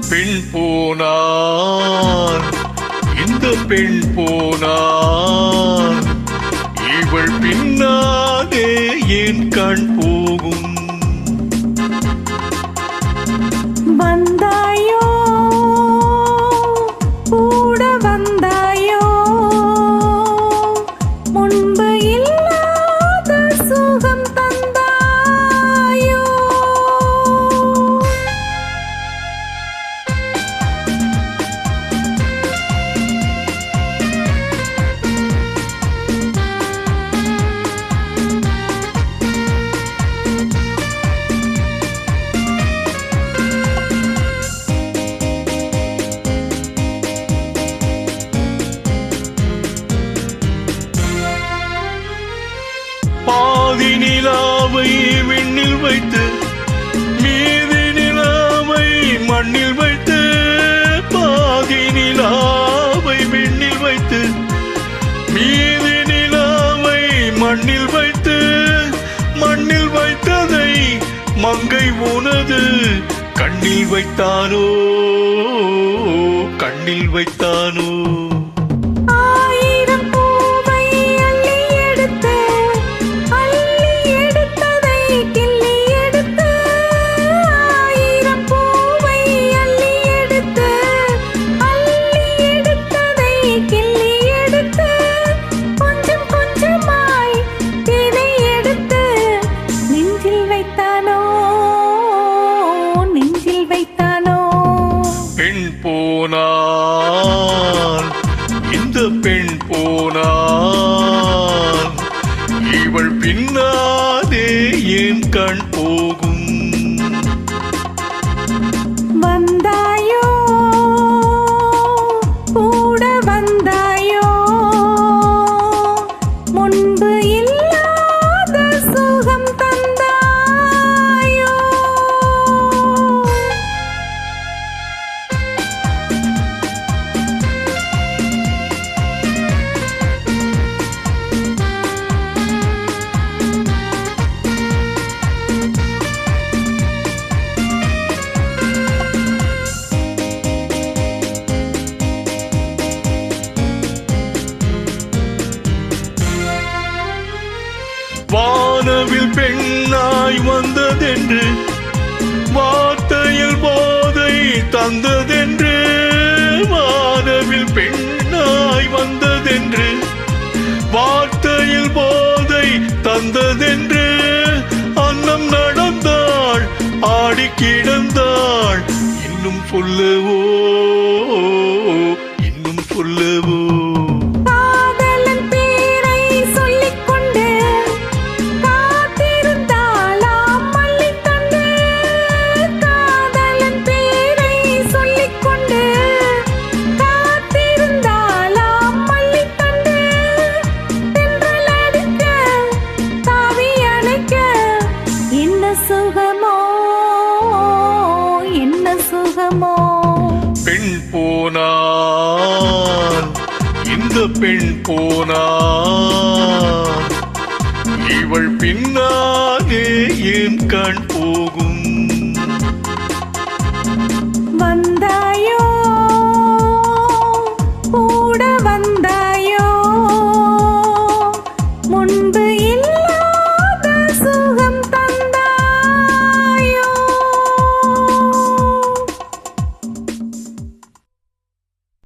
பெண் போனான், இந்த பெண் போனான், இவள் பின்னாலே என் கண் போகும். வந்தாயோ கூட வந்தாயோ, முன்பு இல்லாத சுகம் தந்தாயோ. பாதி நிலாவை விண்ணில் வைத்து, மீதி நிலாவை மண்ணில் வைத்து, பாதி நிலாவை விண்ணில் வைத்து, மீதி நிலாவை மண்ணில் வைத்து, மண்ணில் வைத்ததை மங்கை உனது கண்ணில் வைத்தானோ, கண்ணில் வைத்தானோ. பெண் போனான், இந்த பெண் போனான், இவள் பின்னாலே என் கண் போகும். வந்தாயோ கூட வந்தாயோ, முன்பு இல்லாத சுகம் தந்தாயோ. வானவில் பெண்ணாய் வந்ததென்று, வார்த்தையில் போதை தந்ததென்று, வானவில் பெண்ணாய் வந்ததென்று, வார்த்தையில் போதை தந்ததென்று, அன்னம் நடந்தாள், ஆடி கிடந்தாள், இன்னும் சொல்லவோ, இன்னும் சொல்லவோ. பெண் போனான், இந்த பெண் போனான், இவள் பின்னாலே என் கண்